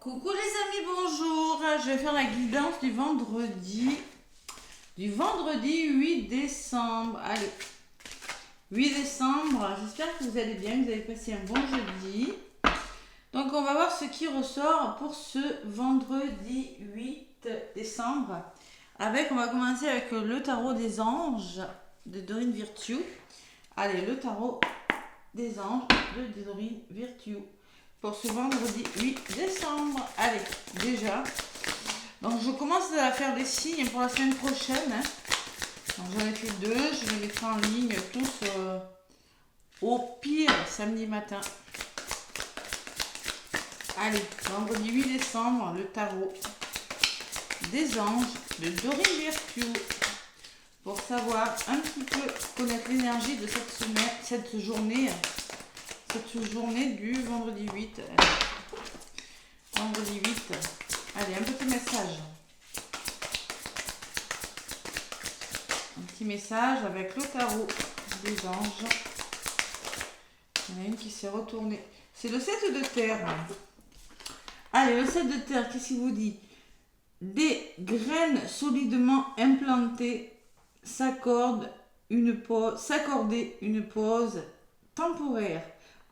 Coucou les amis, bonjour. Je vais faire la guidance du vendredi 8 décembre. Allez, 8 décembre, j'espère que vous allez bien, vous avez passé un bon jeudi. Donc on va voir ce qui ressort pour ce vendredi 8 décembre. On va commencer avec le tarot des anges de Dorine Virtue. Allez, le tarot des anges de Dorine Virtue pour ce vendredi 8 décembre. Allez, déjà. Donc je commence à faire des signes pour la semaine prochaine. Donc j'en ai fait deux, je les mettrai en ligne tous au pire samedi matin. Allez, vendredi 8 décembre, le tarot des anges de Dorine Virtue. Pour savoir un petit peu connaître l'énergie de cette journée du vendredi 8. Vendredi 8. Allez, un petit message. Un petit message avec le tarot des anges. Il y en a une qui s'est retournée. C'est le 7 de terre. Allez, le 7 de terre, qu'est-ce qu'il vous dit? Des graines solidement implantées s'accorder une pause temporaire.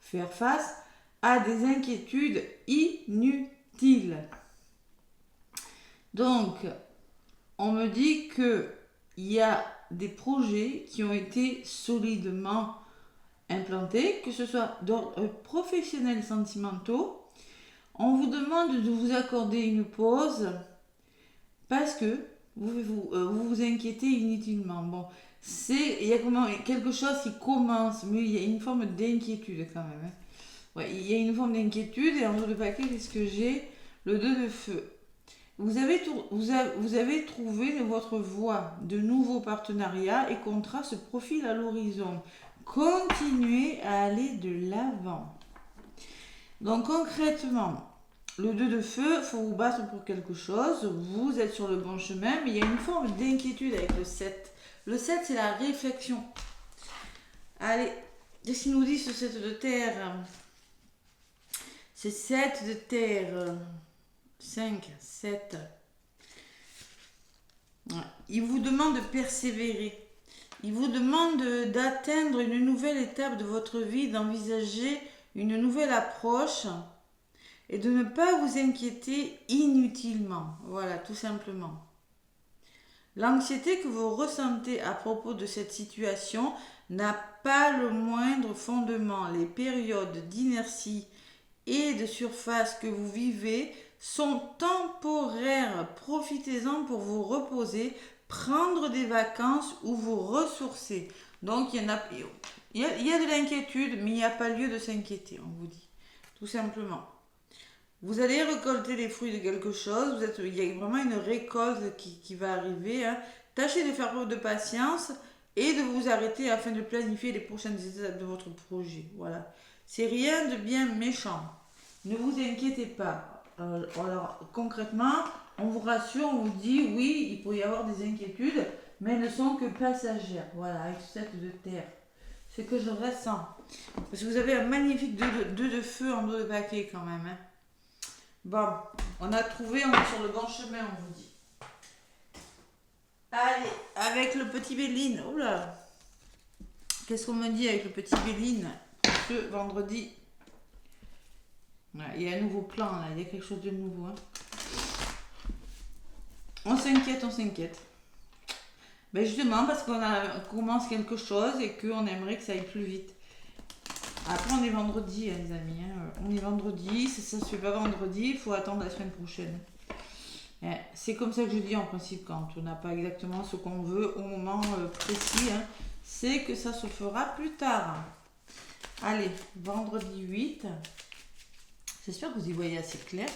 Faire face à des inquiétudes inutiles. Donc, on me dit qu'il y a des projets qui ont été solidement implantés, que ce soit d'ordre professionnel et sentimentaux. On vous demande de vous accorder une pause parce que vous vous inquiétez inutilement. Bon, il y a quelque chose qui commence, mais il y a une forme d'inquiétude quand même. Ouais, il y a une forme d'inquiétude et en dos de paquet, qu'est-ce que j'ai? Le 2 de feu. Vous avez trouvé votre voie. De nouveaux partenariats et contrats se profilent à l'horizon. Continuez à aller de l'avant. Donc concrètement, le 2 de feu, il faut vous battre pour quelque chose. Vous êtes sur le bon chemin, mais il y a une forme d'inquiétude avec le 7. Le 7, c'est la réflexion. Allez, qu'est-ce qu'il nous dit ce 7 de terre? C'est 7 de terre. 5, 7. Ouais. Il vous demande de persévérer. Il vous demande d'atteindre une nouvelle étape de votre vie, d'envisager une nouvelle approche et de ne pas vous inquiéter inutilement. Voilà, tout simplement. L'anxiété que vous ressentez à propos de cette situation n'a pas le moindre fondement. Les périodes d'inertie et de surface que vous vivez sont temporaires. Profitez-en pour vous reposer, prendre des vacances ou vous ressourcer. Donc il y a de l'inquiétude, mais il n'y a pas lieu de s'inquiéter, on vous dit. Tout simplement. Vous allez récolter les fruits de quelque chose. Il y a vraiment une récolte qui va arriver. Tâchez de faire preuve de patience et de vous arrêter afin de planifier les prochaines étapes de votre projet. Voilà. C'est rien de bien méchant. Ne vous inquiétez pas. Alors, concrètement, on vous rassure, on vous dit oui, il peut y avoir des inquiétudes, mais elles ne sont que passagères. Voilà, avec ce 7 de terre. C'est que je ressens. Parce que vous avez un magnifique 2 de feu en dos de paquet quand même. Bon, on est sur le bon chemin, on vous dit. Allez, avec le petit Béline. Oula. Qu'est-ce qu'on me dit avec le petit Béline ce vendredi? Il y a un nouveau plan là, il y a quelque chose de nouveau. On s'inquiète. Ben justement parce qu'on commence quelque chose et qu'on aimerait que ça aille plus vite. Après on est vendredi les amis, on est vendredi, si ça se fait pas vendredi, il faut attendre la semaine prochaine. C'est comme ça que je dis en principe quand on n'a pas exactement ce qu'on veut au moment précis, c'est que ça se fera plus tard. Allez, vendredi 8. J'espère que vous y voyez assez clair.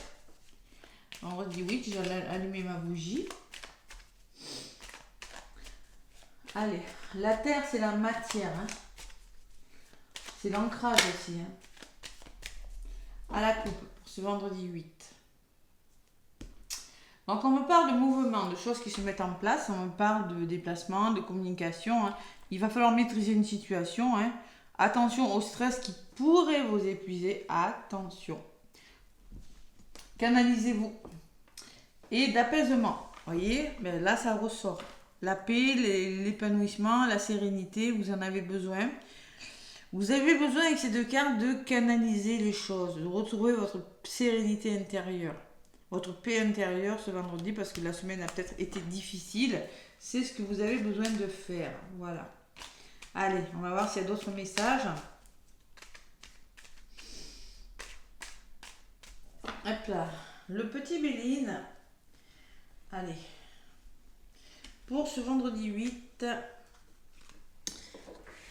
Vendredi 8, j'ai allumé ma bougie. Allez, la terre, c'est la matière. C'est l'ancrage aussi. À la coupe, pour ce vendredi 8. Donc, on me parle de mouvement, de choses qui se mettent en place. On me parle de déplacement, de communication. Il va falloir maîtriser une situation. Attention au stress qui pourrait vous épuiser. Attention. canalisez-vous. Et d'apaisement. Vous voyez, ben là, ça ressort. La paix, l'épanouissement, la sérénité, vous en avez besoin. Vous avez besoin avec ces deux cartes de canaliser les choses, de retrouver votre sérénité intérieure, votre paix intérieure ce vendredi parce que la semaine a peut-être été difficile. C'est ce que vous avez besoin de faire. Voilà. Allez, on va voir s'il y a d'autres messages. Hop là. Le petit Béline. Allez. Pour ce vendredi 8,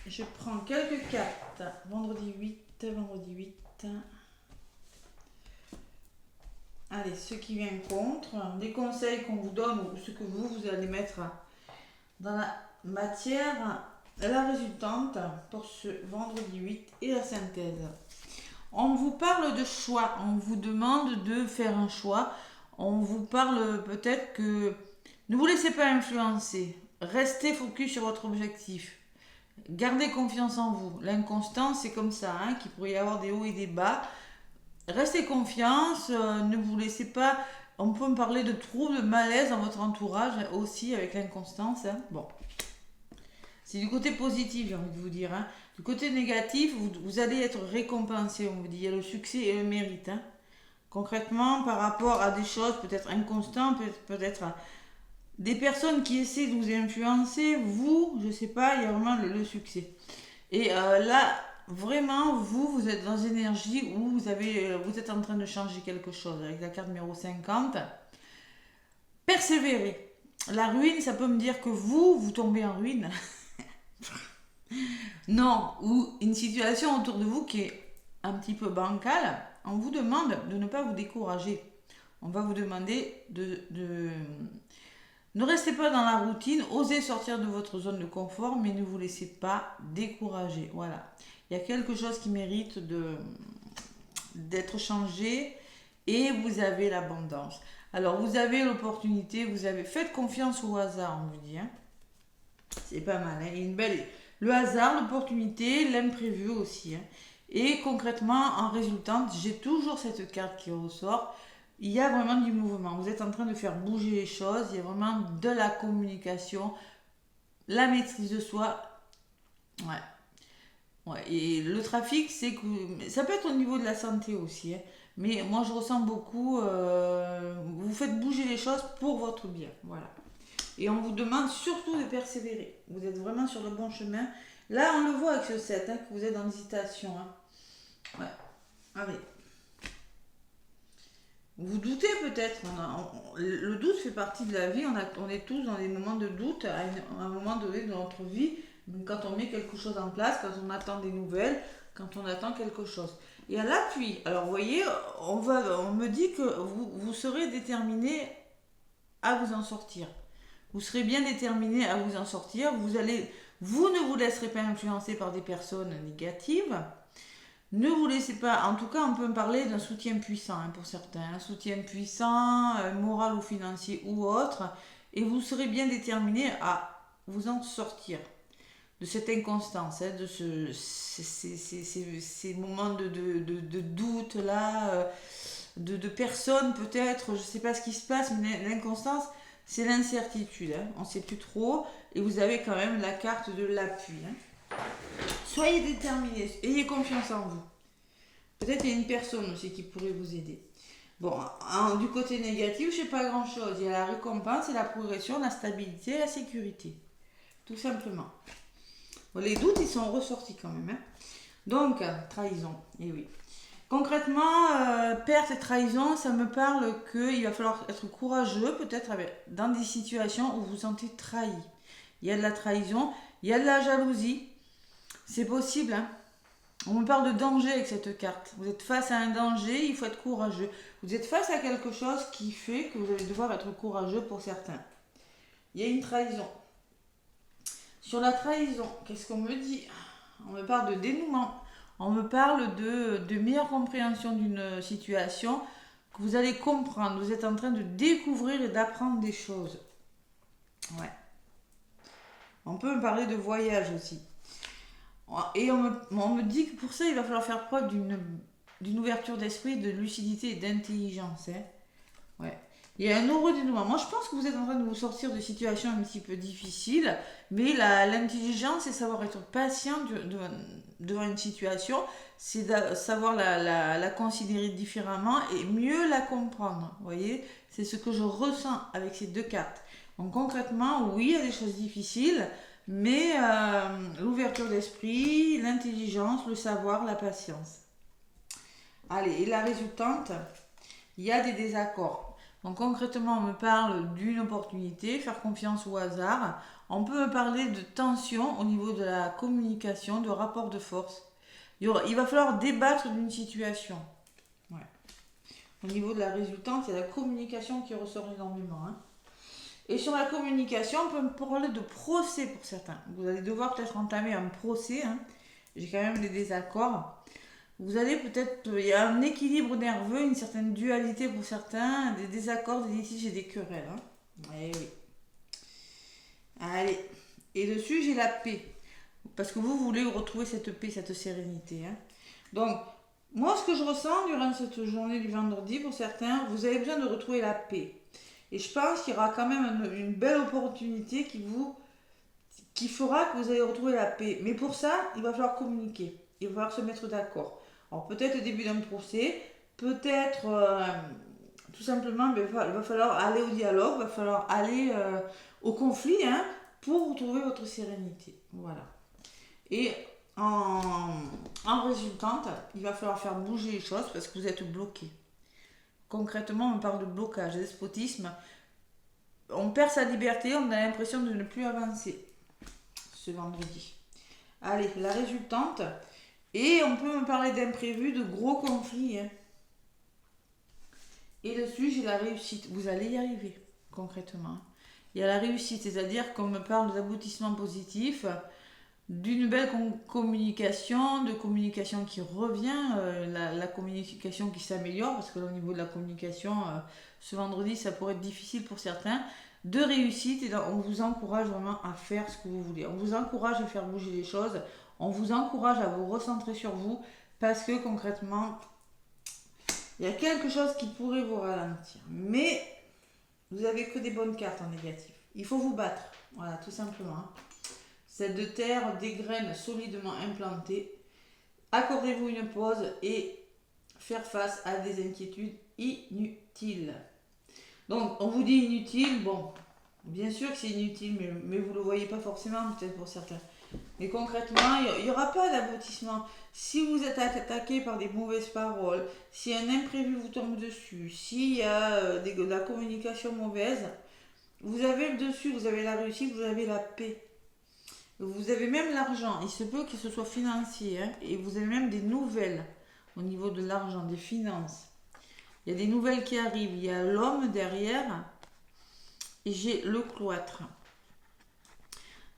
je prends quelques cartes. Vendredi 8, vendredi 8. Allez, ce qui vient contre, des conseils qu'on vous donne ou ce que vous allez mettre dans la matière, la résultante pour ce vendredi 8 et la synthèse. On vous parle de choix, on vous demande de faire un choix, on vous parle peut-être que ne vous laissez pas influencer, restez focus sur votre objectif, gardez confiance en vous. L'inconstance, c'est comme ça, hein, qu'il pourrait y avoir des hauts et des bas. Restez confiance, ne vous laissez pas... On peut me parler de troubles, de malaise dans votre entourage aussi avec l'inconstance. Hein. Bon, c'est du côté positif, j'ai envie de vous dire. Hein. Du côté négatif, vous allez être récompensé, on vous dit. Il y a le succès et le mérite. Hein. Concrètement, par rapport à des choses peut-être inconstantes, peut-être à des personnes qui essaient de vous influencer, vous, je sais pas, il y a vraiment le succès. Et là, vraiment, vous êtes dans une énergie où vous êtes en train de changer quelque chose. Avec la carte numéro 50, persévérez. La ruine, ça peut me dire que vous tombez en ruine. Non, ou une situation autour de vous qui est un petit peu bancale, on vous demande de ne pas vous décourager. On va vous demander ne restez pas dans la routine, osez sortir de votre zone de confort, mais ne vous laissez pas décourager. Voilà. Il y a quelque chose qui mérite d'être changé et vous avez l'abondance. Alors, vous avez l'opportunité, faites confiance au hasard, on vous dit. Hein. C'est pas mal. Hein. Il y a une belle... Le hasard, l'opportunité, l'imprévu aussi. Hein. Et concrètement, en résultante, j'ai toujours cette carte qui ressort. Il y a vraiment du mouvement. Vous êtes en train de faire bouger les choses. Il y a vraiment de la communication, la maîtrise de soi. Ouais. Et le trafic, c'est que... Ça peut être au niveau de la santé aussi. Hein. Mais moi, je ressens beaucoup... vous faites bouger les choses pour votre bien. Voilà. Et on vous demande surtout de persévérer. Vous êtes vraiment sur le bon chemin. Là, on le voit avec ce 7, hein, que vous êtes dans l'hésitation. Hein. Ouais. Allez. Vous doutez peut-être. Le doute fait partie de la vie. On est tous dans des moments de doute à un moment donné de notre vie. Quand on met quelque chose en place, quand on attend des nouvelles, quand on attend quelque chose. Et à l'appui, alors vous voyez, on me dit que vous serez déterminé à vous en sortir. Vous serez bien déterminé à vous en sortir. Vous ne vous laisserez pas influencer par des personnes négatives. Ne vous laissez pas, en tout cas on peut me parler d'un soutien puissant hein, pour certains, un soutien puissant, moral ou financier ou autre, et vous serez bien déterminé à vous en sortir de cette inconstance, hein, de ces moments de doute là, de personnes peut-être, je ne sais pas ce qui se passe, mais l'inconstance, c'est l'incertitude, hein, on ne sait plus trop, et vous avez quand même la carte de l'appui. Hein. Soyez déterminés, ayez confiance en vous. Peut-être il y a une personne aussi qui pourrait vous aider. Bon, du côté négatif, je sais pas grand-chose. Il y a la récompense et la progression, la stabilité et la sécurité. Tout simplement. Bon, les doutes, ils sont ressortis quand même. Hein. Donc, trahison, et oui. Concrètement, perte et trahison, ça me parle qu'il va falloir être courageux, peut-être dans des situations où vous vous sentez trahi. Il y a de la trahison, il y a de la jalousie. C'est possible, hein. On me parle de danger avec cette carte. Vous êtes face à un danger, il faut être courageux. Vous êtes face à quelque chose qui fait que vous allez devoir être courageux pour certains. Il y a une trahison. Sur la trahison, qu'est-ce qu'on me dit? On me parle de dénouement. On me parle de meilleure compréhension d'une situation, que vous allez comprendre. Vous êtes en train de découvrir et d'apprendre des choses. Ouais. On peut me parler de voyage aussi. Et on me dit que pour ça, il va falloir faire preuve d'une d'une ouverture d'esprit, de lucidité et d'intelligence. Hein. Ouais. Il y a un heureux dénouement. Moi, je pense que vous êtes en train de vous sortir de situations un petit peu difficiles, mais l'intelligence, c'est savoir être patient devant une situation, c'est savoir la considérer différemment et mieux la comprendre. Vous voyez, c'est ce que je ressens avec ces deux cartes. Donc concrètement, oui, il y a des choses difficiles, mais l'ouverture d'esprit, l'intelligence, le savoir, la patience. Allez, et la résultante, il y a des désaccords. Donc concrètement, on me parle d'une opportunité, faire confiance au hasard. On peut me parler de tension au niveau de la communication, de rapport de force. Il va falloir débattre d'une situation. Ouais. Au niveau de la résultante, c'est la communication qui ressort énormément. Hein. Et sur la communication, on peut me parler de procès pour certains. Vous allez devoir peut-être entamer un procès. Hein. J'ai quand même des désaccords. Vous allez peut-être... Il y a un équilibre nerveux, une certaine dualité pour certains, des désaccords, des litiges et des querelles. Hein. Eh oui. Allez. Et dessus, j'ai la paix. Parce que vous voulez retrouver cette paix, cette sérénité. Hein. Donc, moi, ce que je ressens durant cette journée du vendredi, pour certains, vous avez besoin de retrouver la paix. Et je pense qu'il y aura quand même une belle opportunité qui fera que vous allez retrouver la paix. Mais pour ça, il va falloir communiquer. Il va falloir se mettre d'accord. Alors peut-être au début d'un procès, peut-être tout simplement, il va falloir aller au dialogue, il va falloir aller au conflit hein, pour retrouver votre sérénité. Voilà. Et en résultante, il va falloir faire bouger les choses parce que vous êtes bloqué. Concrètement, on parle de blocage, de despotisme. On perd sa liberté, on a l'impression de ne plus avancer ce vendredi. Allez, la résultante. Et on peut me parler d'imprévus, de gros conflits. Hein. Et dessus, j'ai la réussite. Vous allez y arriver, concrètement. Il y a la réussite, c'est-à-dire qu'on me parle d'aboutissement positif, d'une belle communication, de communication qui revient, la communication qui s'améliore, parce que là, au niveau de la communication, ce vendredi, ça pourrait être difficile pour certains, de réussite, et on vous encourage vraiment à faire ce que vous voulez. On vous encourage à faire bouger les choses, on vous encourage à vous recentrer sur vous, parce que concrètement, il y a quelque chose qui pourrait vous ralentir. Mais vous n'avez que des bonnes cartes en négatif. Il faut vous battre, voilà, tout simplement. Cette de terre, des graines solidement implantées. Accordez-vous une pause et faire face à des inquiétudes inutiles. Donc, on vous dit inutile, bon, bien sûr que c'est inutile, mais vous ne le voyez pas forcément, peut-être pour certains. Mais concrètement, il n'y aura pas d'aboutissement. Si vous êtes attaqué par des mauvaises paroles, si un imprévu vous tombe dessus, s'il y a de la communication mauvaise, vous avez le dessus, vous avez la réussite, vous avez la paix. Vous avez même l'argent, il se peut que ce soit financier, hein, et vous avez même des nouvelles au niveau de l'argent, des finances. Il y a des nouvelles qui arrivent, il y a l'homme derrière, et j'ai le cloître.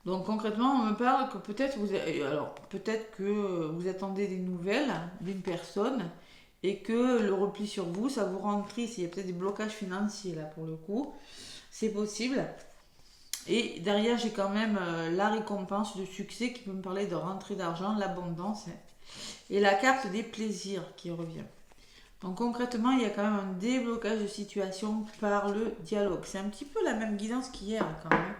Donc concrètement, on me parle que peut-être que vous attendez des nouvelles d'une personne, et que le repli sur vous, ça vous rend triste. Il y a peut-être des blocages financiers là pour le coup, c'est possible. Et derrière, j'ai quand même la récompense, le succès qui peut me parler de rentrée d'argent, l'abondance. Hein, et la carte des plaisirs qui revient. Donc concrètement, il y a quand même un déblocage de situation par le dialogue. C'est un petit peu la même guidance qu'hier quand même.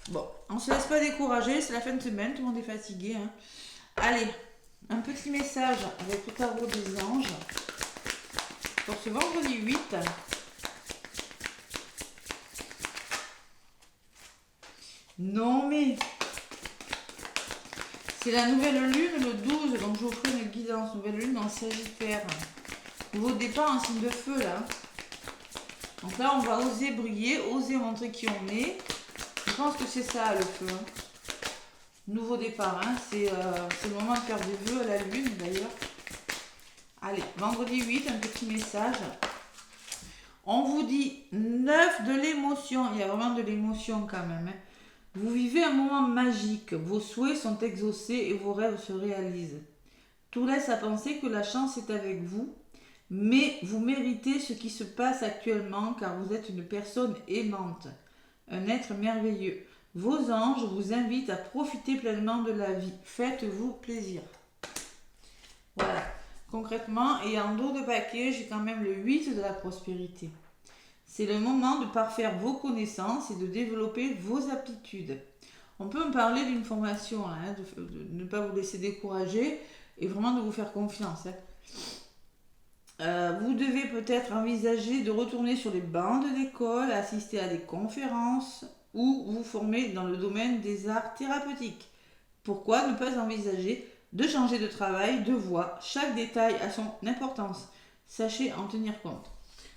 Bon, on ne se laisse pas décourager, c'est la fin de semaine, tout le monde est fatigué. Hein. Allez, un petit message avec le tarot des anges pour ce vendredi 8. Non mais, c'est la nouvelle lune le 12, donc je vous ferai une guidance. Nouvelle lune en Sagittaire. Nouveau départ en signe de feu là. Donc là, on va oser briller, oser montrer qui on est. Je pense que c'est ça le feu. Hein. Nouveau départ, hein. C'est le moment de faire des vœux à la lune d'ailleurs. Allez, vendredi 8, un petit message. On vous dit 9 de l'émotion. Il y a vraiment de l'émotion quand même. Hein. Vous vivez un moment magique. Vos souhaits sont exaucés et vos rêves se réalisent. Tout laisse à penser que la chance est avec vous. Mais vous méritez ce qui se passe actuellement car vous êtes une personne aimante. Un être merveilleux. Vos anges vous invitent à profiter pleinement de la vie. Faites-vous plaisir. Voilà. concrètement. Et en dos de paquet, j'ai quand même le 8 de la prospérité. C'est le moment de parfaire vos connaissances et de développer vos aptitudes. On peut me parler d'une formation, hein, de ne pas vous laisser décourager et vraiment de vous faire confiance. Hein. Vous devez peut-être envisager de retourner sur les bancs de l'école, assister à des conférences ou vous former dans le domaine des arts thérapeutiques. Pourquoi ne pas envisager de changer de travail, de voie? Chaque détail a son importance. Sachez en tenir compte.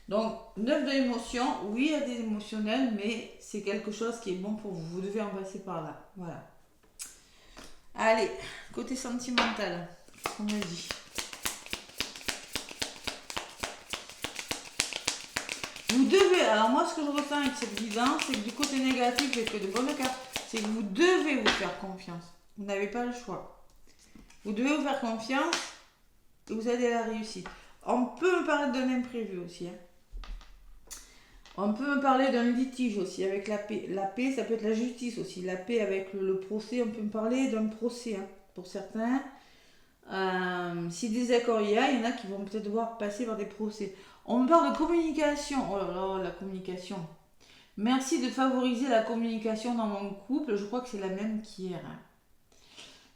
Donc, 9 de l'émotion, oui, il y a des émotionnels, mais c'est quelque chose qui est bon pour vous. Vous devez en passer par là. Voilà. Allez, côté sentimental, qu'est-ce qu'on a dit? Vous devez, alors moi ce que je ressens avec cette guidance, c'est que du côté négatif, j'ai fait de bonnes cartes, c'est que vous devez vous faire confiance. Vous n'avez pas le choix. Vous devez vous faire confiance et vous allez à la réussite. On peut me parler d'un imprévu aussi. Hein. On peut me parler d'un litige aussi avec la paix. La paix, ça peut être la justice aussi. La paix avec le procès, on peut me parler d'un procès hein, pour certains. Si des accords il y en a qui vont peut-être devoir passer par des procès. On me parle de communication. Oh là là, la communication. Merci de favoriser la communication dans mon couple. Je crois que c'est la même qu'hier. Hein.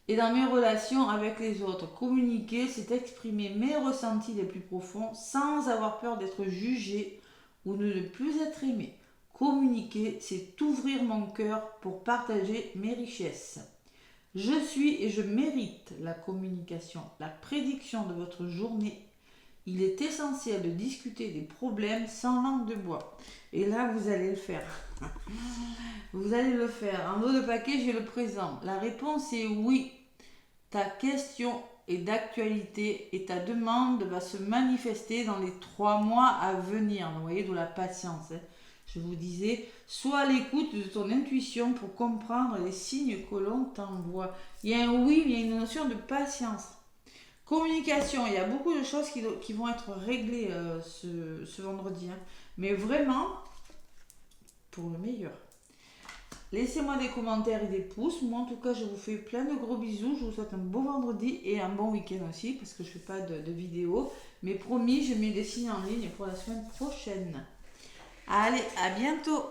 Et dans mes relations avec les autres. Communiquer, c'est exprimer mes ressentis les plus profonds sans avoir peur d'être jugé ou de ne plus être aimé. Communiquer, c'est ouvrir mon cœur pour partager mes richesses. Je suis et je mérite la communication, la prédiction de votre journée. Il est essentiel de discuter des problèmes sans langue de bois. Et là, vous allez le faire. Vous allez le faire. En haut de paquet, j'ai le présent. La réponse est oui. Ta question est d'actualité et ta demande va se manifester dans les 3 mois à venir. Vous voyez, d'où la patience. Hein. Je vous disais, sois à l'écoute de ton intuition pour comprendre les signes que l'on t'envoie. Il y a un oui, mais il y a une notion de patience. Communication, il y a beaucoup de choses qui vont être réglées ce vendredi. Hein. Mais vraiment, pour le meilleur. Laissez-moi des commentaires et des pouces. Moi, en tout cas, je vous fais plein de gros bisous. Je vous souhaite un beau vendredi et un bon week-end aussi, parce que je ne fais pas de vidéo. Mais promis, je mets des signes en ligne pour la semaine prochaine. Allez, à bientôt!